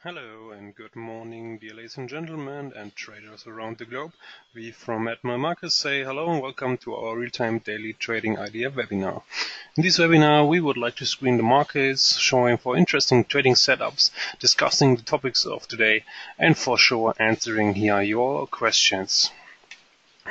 Hello and good morning, dear ladies and gentlemen and traders around the globe. We from Admiral Markets say hello and welcome to our real-time daily trading idea webinar. In this webinar, we would like to screen the markets, showing for interesting trading setups, discussing the topics of today, and for sure answering here your questions.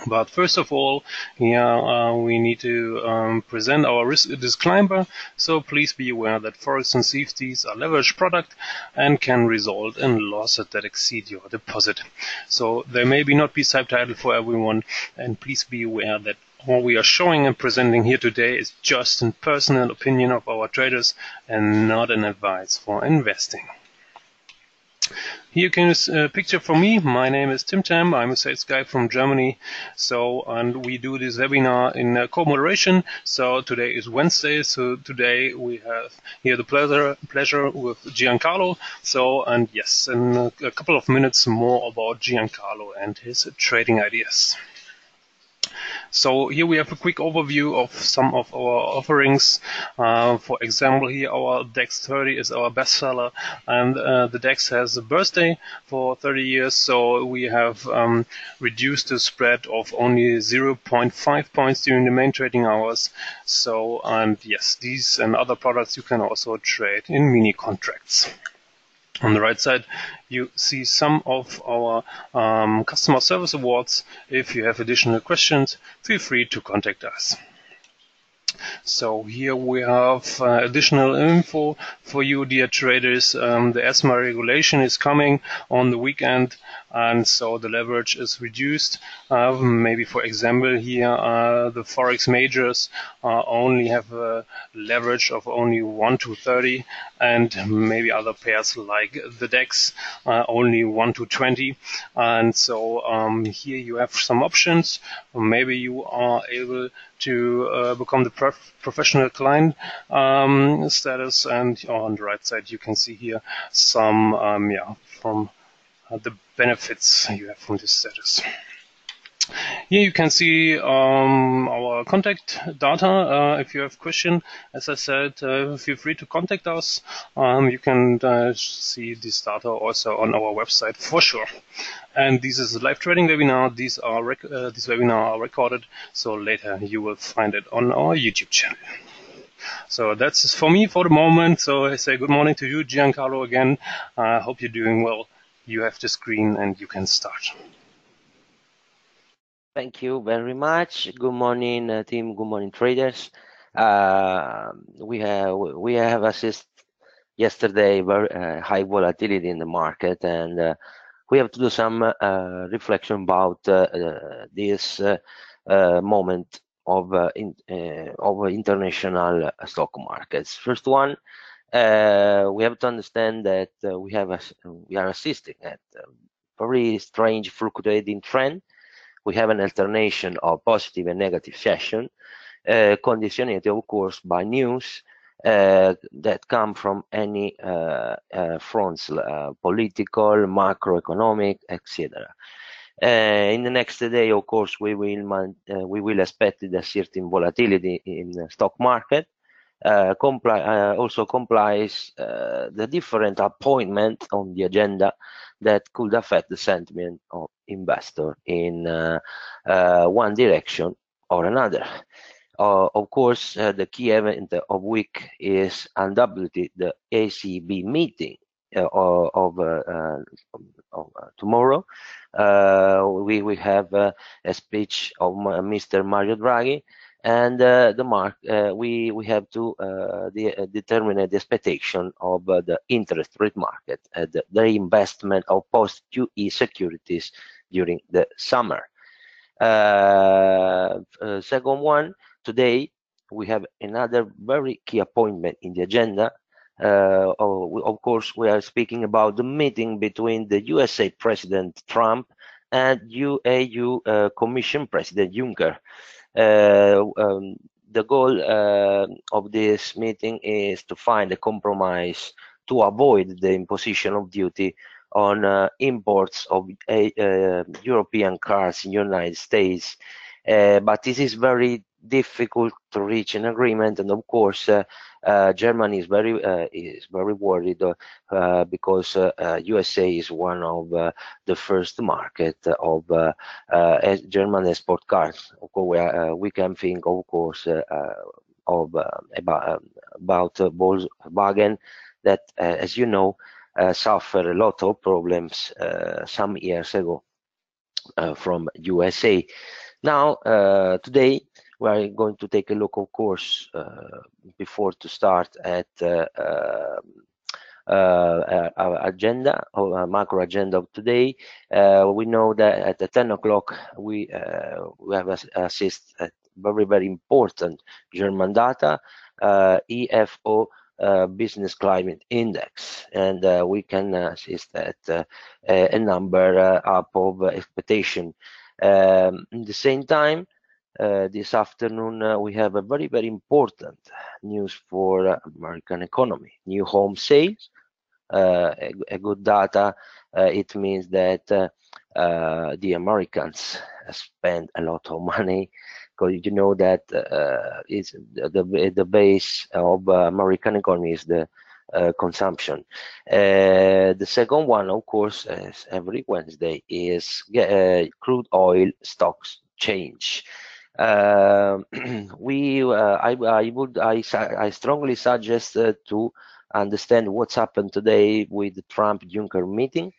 But first of all, here we need to present our risk disclaimer. So please be aware that Forex and CFDs are leveraged product and can result in losses that exceed your deposit. So they may not be subtitled for everyone, and please be aware that what we are showing and presenting here today is just a personal opinion of our traders and not an advice for investing. Here you can see a picture from me. My name is Tim Tam. I'm a sales guy from Germany. And we do this webinar in co-moderation. So today is Wednesday. So today we have here the pleasure with Giancarlo. And yes, in a couple of minutes more about Giancarlo and his trading ideas. So here we have a quick overview of some of our offerings. For example, here our DAX 30 is our bestseller, and the DAX has a birthday for 30 years. So we have reduced the spread of only 0.5 points during the main trading hours. And yes, these and other products you can also trade in mini contracts. On the right side, you see some of our customer service awards. If you have additional questions, feel free to contact us. So here we have additional info for you, dear traders. The ESMA regulation is coming on the weekend, and so the leverage is reduced. Maybe, for example, here the Forex majors only have a leverage of only 1 to 30, and maybe other pairs like the DAX only 1 to 20. And so here you have some options. Maybe you are able to become the professional client status, and on the right side you can see here some from the benefits you have from this status. Here you can see our contact data. If you have a question, as I said, feel free to contact us. You can see this data also on our website for sure. And this is a live trading webinar. These webinars are recorded, so later you will find it on our YouTube channel. So that's for me for the moment. So I say good morning to you, Giancarlo, again. I hope you're doing well. You have the screen and you can start. Thank you very much. Good morning, team. Good morning, traders. We have assessed yesterday very high volatility in the market, and we have to do some reflection about this moment of international stock markets. First one, we have to understand that we are assisting at a very strange fluctuating trend. We have an alternation of positive and negative session, conditioned, of course, by news that come from any fronts, political, macroeconomic, etc. In the next day, of course, we will expect a certain volatility in the stock market. Also complies the different appointment on the agenda that could affect the sentiment of investor in one direction or another. Of course, the key event of week is undoubtedly the ECB meeting of tomorrow. We have a speech of Mr. Mario Draghi, and we have to determine the expectation of the interest rate market at the investment of post-QE securities during the summer. Second one, today we have another very key appointment in the agenda. Of course, we are speaking about the meeting between the USA President Trump and EU Commission President Juncker. The goal of this meeting is to find a compromise to avoid the imposition of duty on imports of European cars in the United States. But this is very difficult to reach an agreement, and of course Germany is very worried because USA is one of the first market of German export cars. Of course, we can think, of course, of about Volkswagen, that, as you know, suffered a lot of problems some years ago from USA. Now, today we are going to take a look, of course, before to start at our agenda, or macro agenda of today. We know that at 10 o'clock we have assist at very important German data, EFO business climate index, and we can assist at a number up of expectation. At the same time, this afternoon we have a very important news for American economy: new home sales. A good data. It means that the Americans spend a lot of money, because you know that is the base of American economy is the consumption. The second one, of course, as every Wednesday, is crude oil stocks change. I strongly suggest to understand what's happened today with the Trump-Juncker meeting,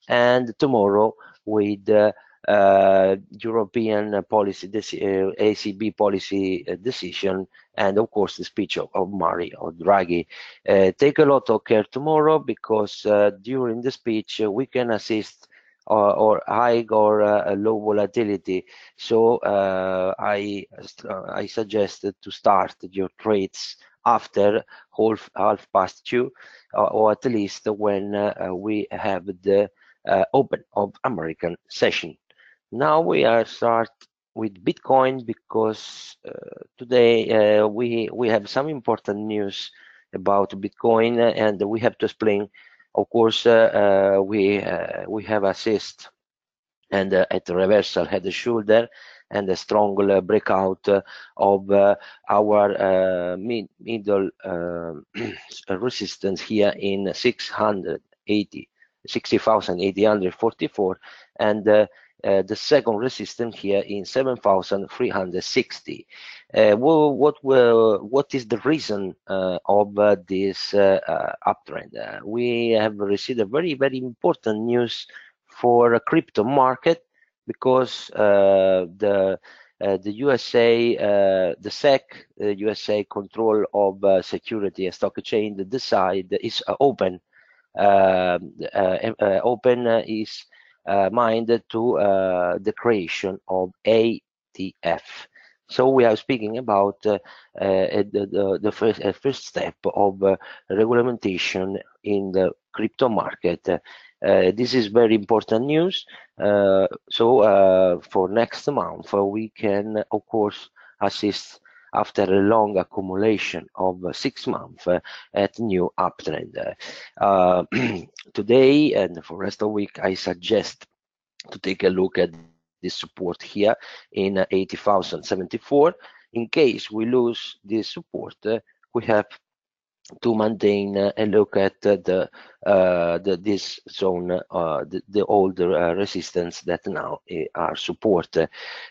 and tomorrow with European policy, ECB policy decision, and of course the speech of Mario Draghi. Take a lot of care tomorrow, because during the speech we can assist or high or low volatility. So I suggested to start your trades after half past 2, or at least when we have the open of American session. Now we are start with Bitcoin, because today we have some important news about Bitcoin, and we have to explain. Of course, we have assist and at the reversal head and shoulder, and a strong breakout of our middle resistance here in 60,844, and the second resistance here in 7,360. What is the reason of this uptrend? We have received a very important news for a crypto market, because the USA, the SEC, USA control of security and stock exchange decide is open. Is minded to the creation of ATF. So we are speaking about the first step of regulation in the crypto market. This is very important news. So for next month, we can, of course, assist after a long accumulation of 6 months at new uptrend. Today and for rest of the week, I suggest to take a look at this support here in 80,074. In case we lose this support, we have to maintain a look at this zone, the old resistance that now are support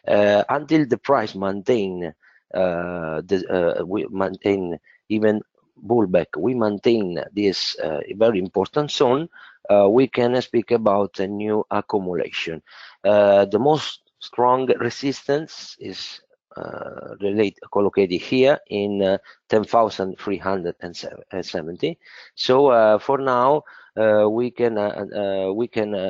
until the price maintain we maintain even pullback. We maintain this very important zone. We can speak about a new accumulation. The most strong resistance is collocated here in 10,370. So for now we can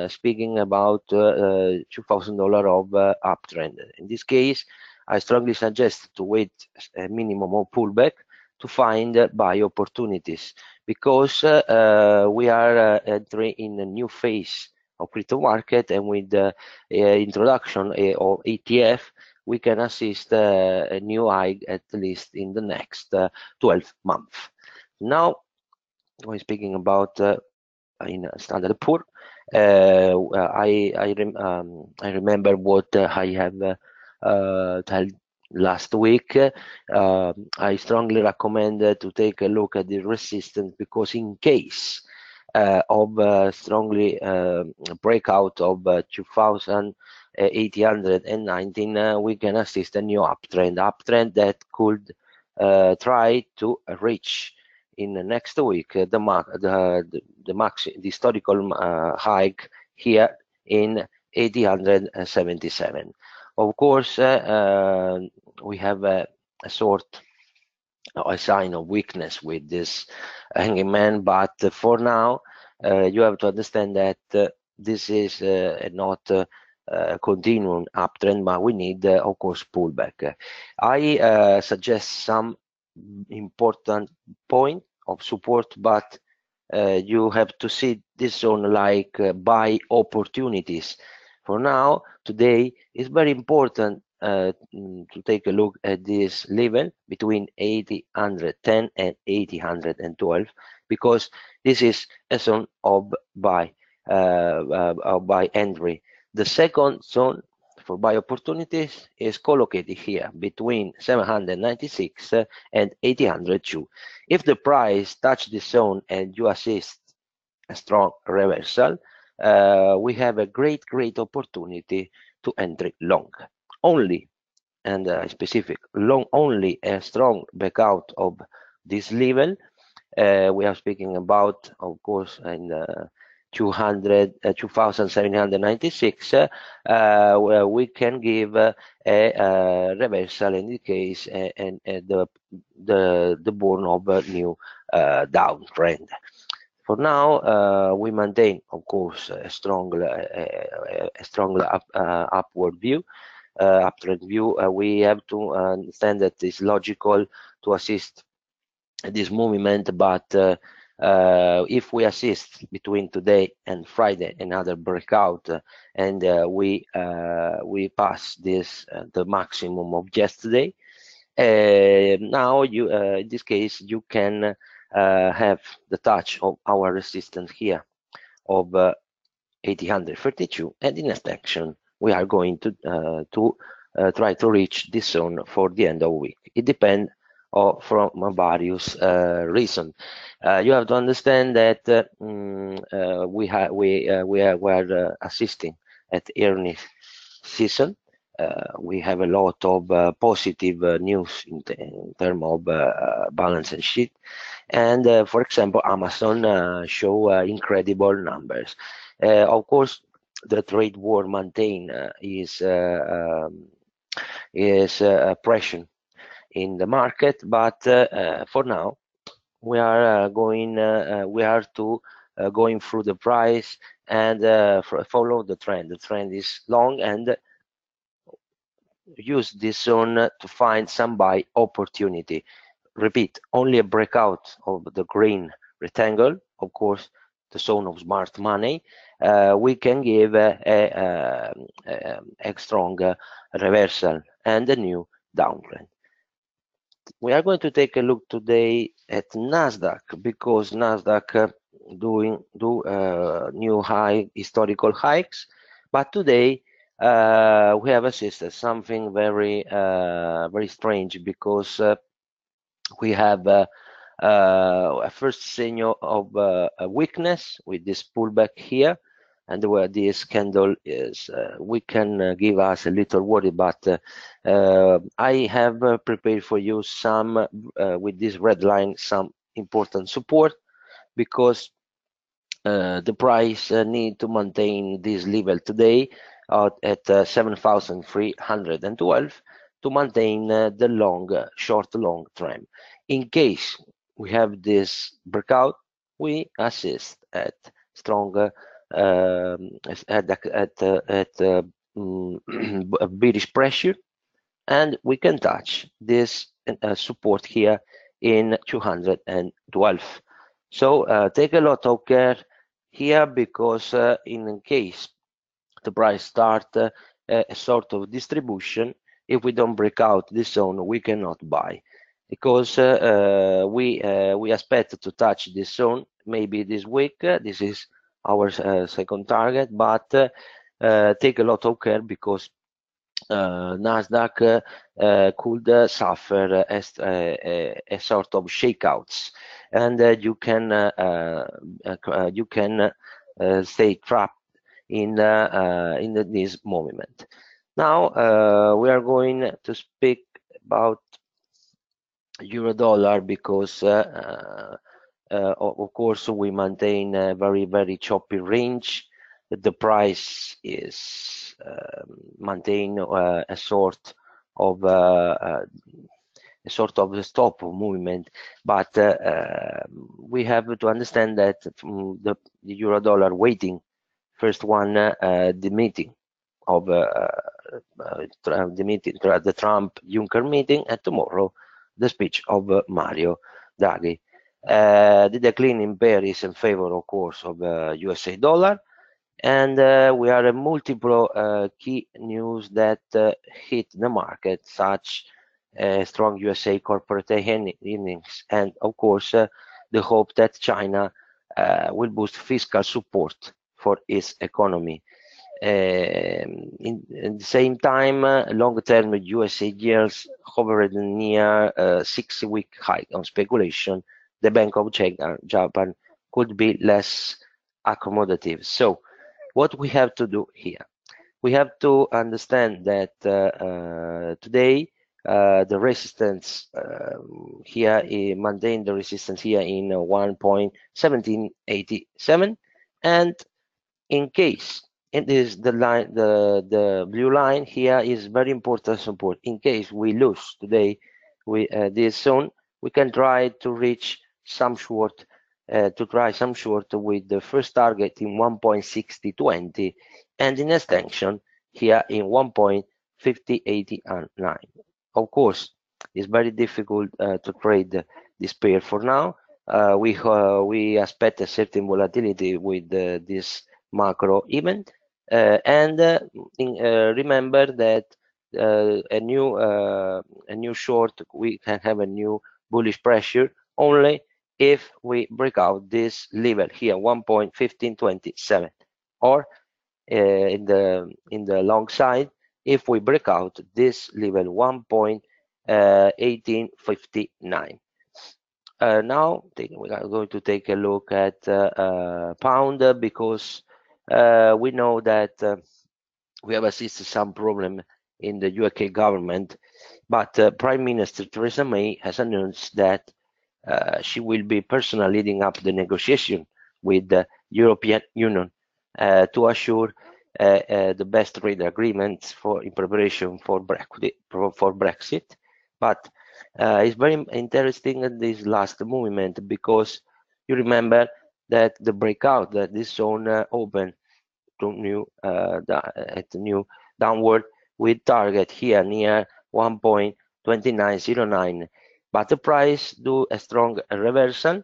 speaking about $2,000 of uptrend. In this case, I strongly suggest to wait a minimum of pullback to find buy opportunities, because we are entering in a new phase of crypto market, and with the introduction of ETF, we can assist a new high at least in the next 12 months. Now, when speaking about in Standard & Poor, I remember what I have last week. I strongly recommend to take a look at the resistance, because in case of strongly breakout of 2,819, we can assist a new uptrend that could try to reach in the next week the historical hike here in 877. Of course, we have a sign of weakness with this hanging man, but for now you have to understand that this is not a continuing uptrend, but we need of course pullback. I suggest some important point of support, but you have to see this zone like buy opportunities. For now, today, it's very important to take a look at this level between 810 and 812, because this is a zone of buy entry. The second zone for buy opportunities is collocated here between 796 and 802. If the price touch this zone and you assist a strong reversal, we have a great opportunity to enter long. Only, and specific, long only a strong breakout of this level. We are speaking about, of course, in 2,796, where we can give a reversal in this case, and the born of a new downtrend. For now, we maintain, of course, a strong upward view, uptrend view. We have to understand that it's logical to assist this movement, but if we assist between today and Friday another breakout, and we pass this the maximum of yesterday, now you in this case you can have the touch of our resistance here of 832, and in next action we are going to try to reach this zone for the end of the week. It depends from various reasons. You have to understand that we are assisting at earnings season. We have a lot of positive news in terms of balance sheet, and for example, Amazon show incredible numbers. Of course, the trade war maintain is pressure in the market, but for now we are going through the price and follow the trend. The trend is long, and use this zone to find some buy opportunity. Repeat, only a breakout of the green rectangle, of course the zone of smart money, we can give a strong reversal and a new downtrend. We are going to take a look today at Nasdaq, because Nasdaq do new high historical hikes, but today we have assisted something very strange, because we have a first signal of a weakness with this pullback here, and where this candle is, we can give us a little worry, but I have prepared for you some with this red line some important support, because the price need to maintain this level today at 7,312 to maintain the short long trend. In case we have this breakout, we assist at stronger bearish pressure, and we can touch this support here in 212. So take a lot of care here, because in case the price start a sort of distribution, if we don't break out this zone, we cannot buy, because we expect to touch this zone maybe this week. This is our second target, but take a lot of care, because Nasdaq could suffer a sort of shakeouts, and you can stay trapped in this movement. Now we are going to speak about euro dollar because of course we maintain a very choppy range. The price is maintain a sort of stop movement, but we have to understand that the euro dollar waiting first one the meeting of the Trump Juncker meeting, and tomorrow the speech of Mario Draghi. The decline in pair is in favor, of course, of USA dollar, and we are multiple key news that hit the market, such strong USA corporate earnings, and of course the hope that China will boost fiscal support for its economy. In the same time, long-term USA yields hovered near 6-week high on speculation. The Bank of Japan could be less accommodative. So what we have to do here? We have to understand that today the resistance here, maintain the resistance here in 1.1787, and in case it is the line, the blue line here is very important support. In case we lose today this zone, we can try to reach some short, with the first target in 1.6020 and in extension here in 1.5089. Of course, it's very difficult to trade this pair for now. We expect a certain volatility with this macro event, and remember that a new short, we can have a new bullish pressure only if we break out this level here, 1.1527, or in the long side, if we break out this level 1.1859. Now we are going to take a look at pound, because we know that we have assisted some problem in the UK government, but Prime Minister Theresa May has announced that she will be personally leading up the negotiation with the European Union to assure the best trade agreements in preparation for Brexit. But it's very interesting in this last movement, because you remember that the breakout, that this zone opened to new downward with target here near 1.2909, but the price do a strong reversal,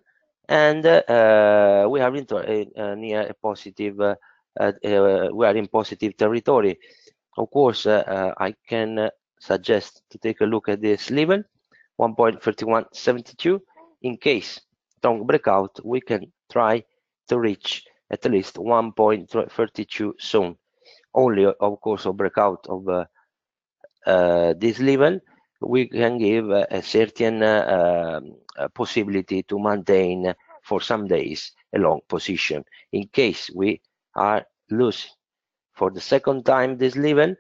and we are near a positive. We are in positive territory. Of course, I can suggest to take a look at this level, 1.3172. In case strong breakout, we can try to reach at least 1.32 zone. Only, of course, a breakout of this level, we can give a certain possibility to maintain for some days a long position. In case we are losing for the second time this level,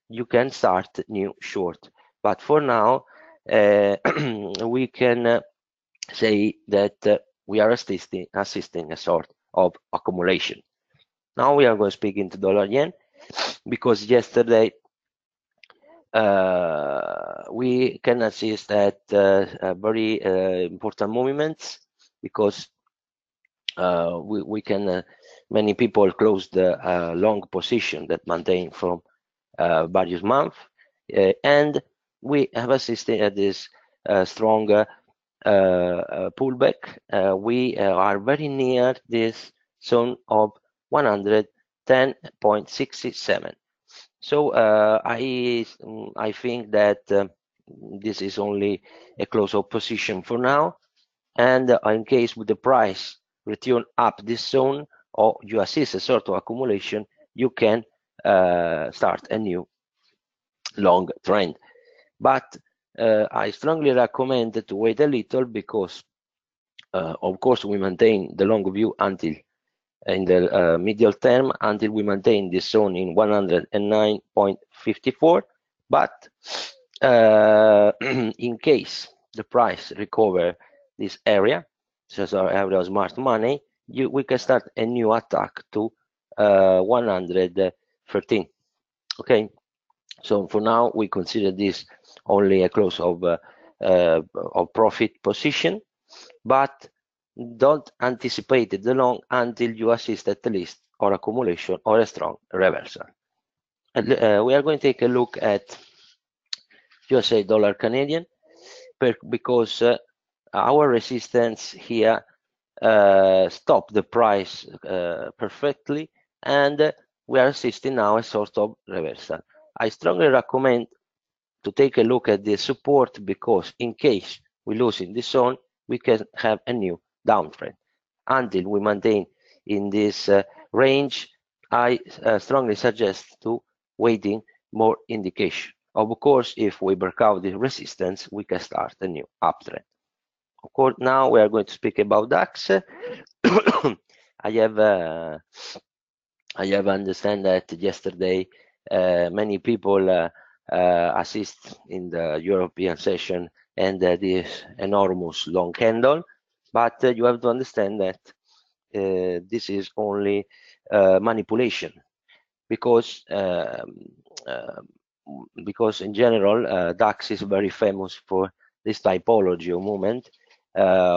you can start new short. But for now, we can say that we are assisting a sort of accumulation. Now we are going to speak into dollar yen, because yesterday we can assist at very important movements, because we can many people closed the long position that maintained from various months, and we have assisted at this stronger pullback. We are very near this zone of 110.67. So I think that this is only a close-up position for now, and in case with the price return up this zone, or you assist a sort of accumulation, you can start a new long trend. But I strongly recommend to wait a little, because of course we maintain the long view until in the medium term, until we maintain this zone in 109.54. But in case the price recover this area, so our area of smart money, we can start a new attack to 113. Okay, so for now we consider this only a close of profit position, but don't anticipate the long until you assist at least or accumulation or a strong reversal. And, we are going to take a look at USA dollar Canadian, because our resistance here stop the price perfectly, and we are assisting now a sort of reversal. I strongly recommend to take a look at the support, because in case we lose in this zone, we can have a new downtrend. Until we maintain in this range, I strongly suggest to waiting more indication. Of course, if we break out the resistance, we can start a new uptrend. Of course, now we are going to speak about DAX. I have understand that yesterday many people assist in the European session, and this enormous long candle, but you have to understand that this is only manipulation, because in general DAX is very famous for this typology of movement.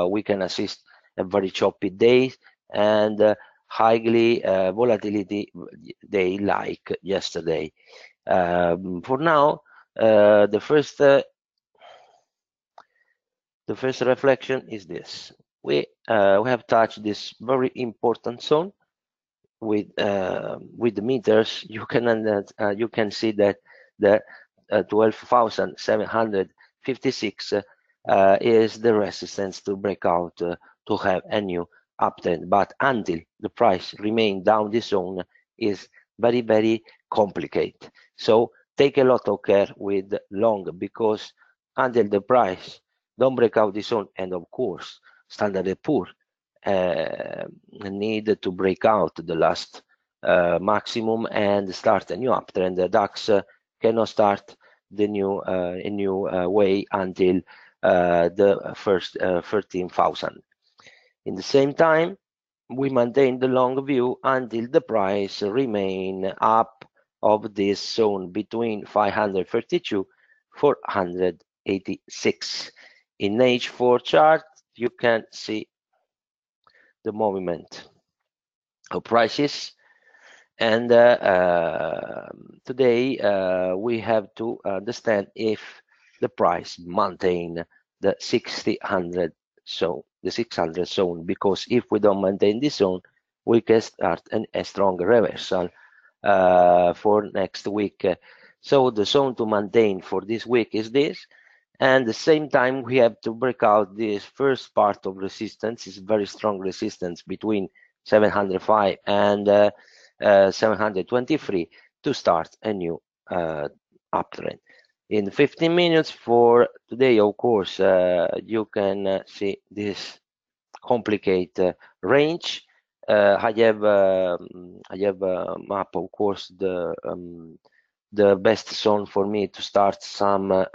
We can assist a very choppy days and highly volatility day like yesterday. For now, the first reflection is this: we have touched this very important zone with the meters. You can see that the 12,756 is the resistance to break out to have a new uptrend. But until the price remain down this zone is very, very complicated. So take a lot of care with long, because until the price don't break out this zone, and of course Standard & Poor's need to break out the last maximum and start a new uptrend. The DAX cannot start the new a new way until the first 13,000. In the same time, we maintain the long view until the price remain up of this zone between 532 486. In H4 chart, you can see the movement of prices, and today we have to understand if the price maintain the 600 zone, the 600 zone, because if we don't maintain this zone, we can start a strong reversal for next week. So the zone to maintain for this week is this, and at the same time we have to break out this first part of resistance. Is very strong resistance between 705 and 723 to start a new uptrend. In 15 minutes for today, of course, you can see this complicated range. I have a map, of course, the best zone for me to start some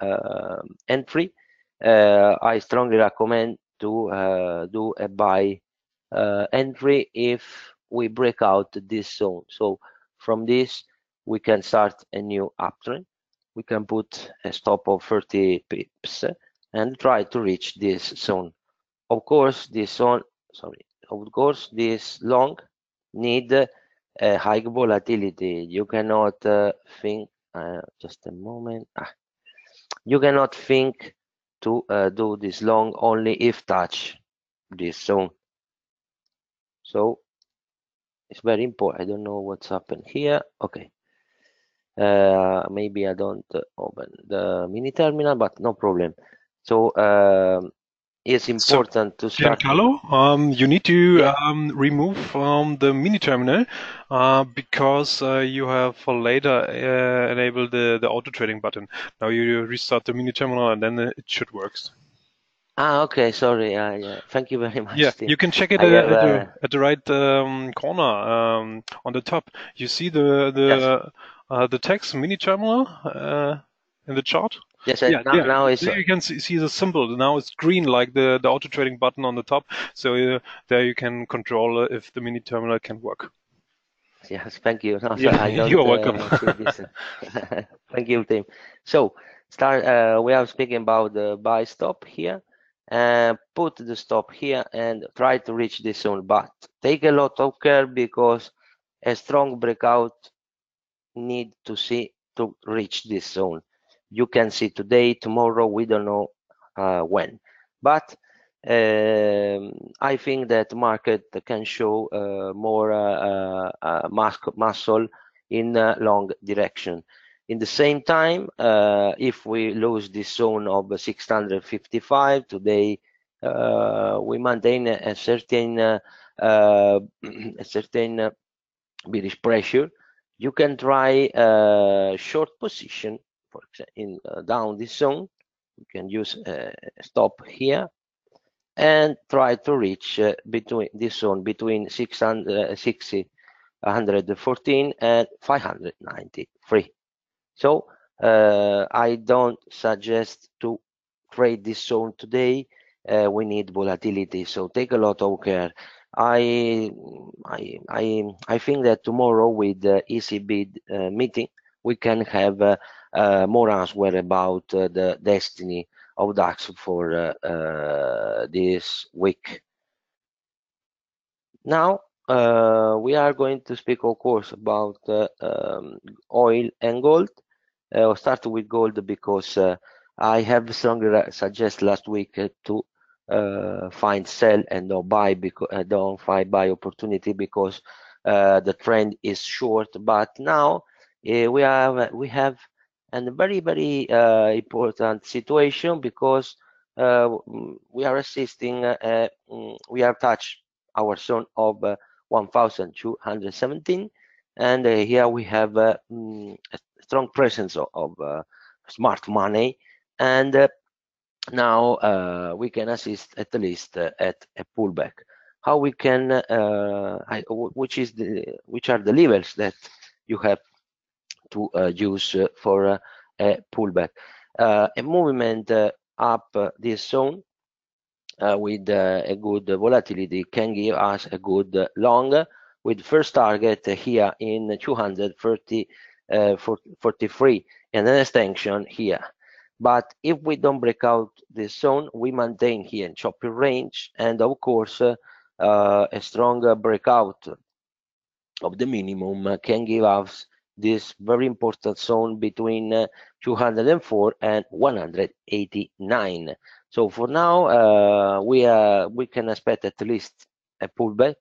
entry. I strongly recommend to do a buy entry if we break out this zone. So from this we can start a new uptrend. We can put a stop of 30 pips and try to reach this zone. Of course, this zone, of course, this long need a high volatility. You cannot think, just a moment. You cannot think to do this long only if touch this zone. So it's very important. I don't know what's happened here. Okay. Maybe I don't open the mini terminal, but no problem. So it's important to start. Giancarlo, you need to remove the mini terminal because you have later enabled the auto trading button. Now you restart the mini terminal and then it should work. Ah, okay, sorry. Yeah. Thank you very much, Yeah, Tim. you can check it I have at the right corner on the top. You see yes, the text mini terminal in the chart. yes. Yeah, yeah. Now it's There you can see the symbol. Now it's green, like the auto trading button on the top. So there you can control if the mini terminal can work. yes. Thank you. No, so Yeah, I you don't are welcome. see this. Thank you, Tim. So start. We are speaking about the buy stop here. Put the stop here and try to reach this zone, but take a lot of care because a strong breakout need to see to reach this zone. You can see today, tomorrow, we don't know when, but I think that market can show more muscle in long direction. In the same time, if we lose this zone of 655 today, we maintain a certain a certain bearish pressure. You can try a short position, for example, in down this zone. You can use a stop here and try to reach between this zone between 660, 114 and 593. So I don't suggest to trade this zone today. We need volatility, so take a lot of care. I think that tomorrow with the ECB meeting, we can have more answer about the destiny of DAX for this week. Now we are going to speak, of course, about oil and gold. I'll start with gold because I have strongly suggest last week to find sell and don't buy because don't find buy opportunity because the trend is short. But now we have a very important situation because we are assisting. We have touched our zone of 1,217, and here we have a strong presence of smart money, and now we can assist at least at a pullback. How we can which are the levels that you have to use for a pullback? A movement up this zone with a good volatility can give us a good long with first target here in 243 and an extension here. But if we don't break out this zone, we maintain here in choppy range, and of course a stronger breakout of the minimum can give us this very important zone between 204 and 189. So for now, we can expect at least a pullback,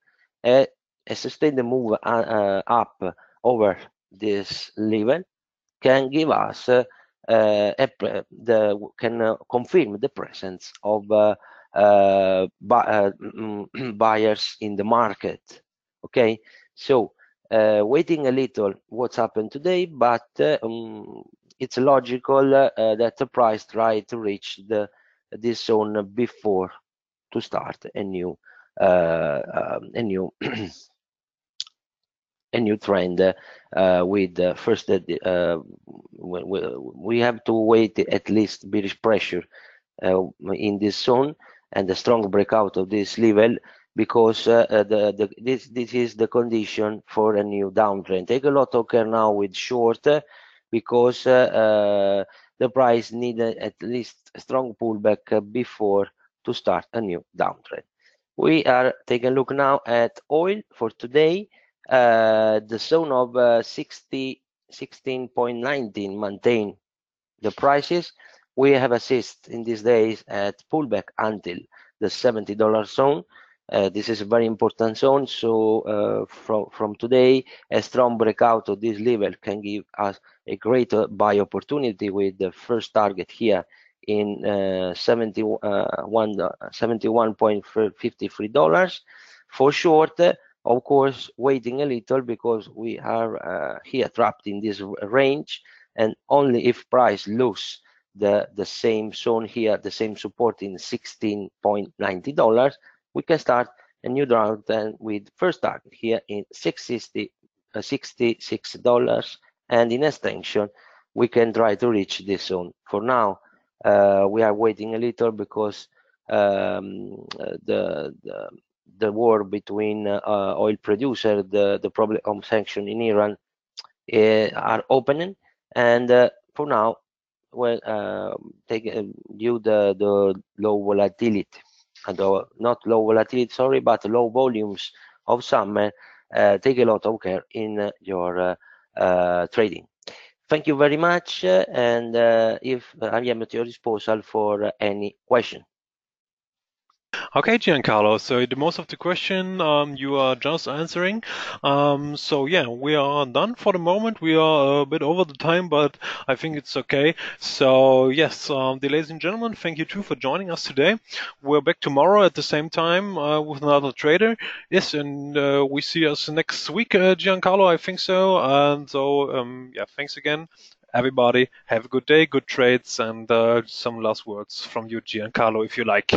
a sustained move up over this level can give us can confirm the presence of buyers in the market. Okay, so waiting a little what's happened today, but it's logical that the price try to reach this zone before to start a new a new trend with first we have to wait at least bearish pressure in this zone and a strong breakout of this level because this is the condition for a new downtrend. Take a lot of care now with short because the price needed at least a strong pullback before to start a new downtrend. We are taking a look now at oil for today. The zone of 16.19 maintain the prices. We have assist in these days at pullback until the $70 zone. This is a very important zone. So from today, a strong breakout of this level can give us a greater buy opportunity with the first target here in $71.53. For short, of course, waiting a little because we are here trapped in this range, and only if price lose the same zone here, the same support in $16.90, we can start a new downtrend with first target here in $66, and in extension we can try to reach this zone. For now, we are waiting a little because the war between oil producer, the problem of sanction in Iran are opening, and for now, well, take due the low volatility, not low volatility, sorry, but low volumes of summer, take a lot of care in your trading. Thank you very much, and if I am at your disposal for any question. Okay, Giancarlo, so the most of the question you are just answering. So yeah, we are done for the moment. We are a bit over the time, but I think it's okay. So yes, dear ladies and gentlemen, thank you too for joining us today. We're back tomorrow at the same time with another trader. Yes, and we see us next week, Giancarlo, I think so. And so yeah, thanks again. Everybody, have a good day, good trades, and some last words from you, Giancarlo, if you like.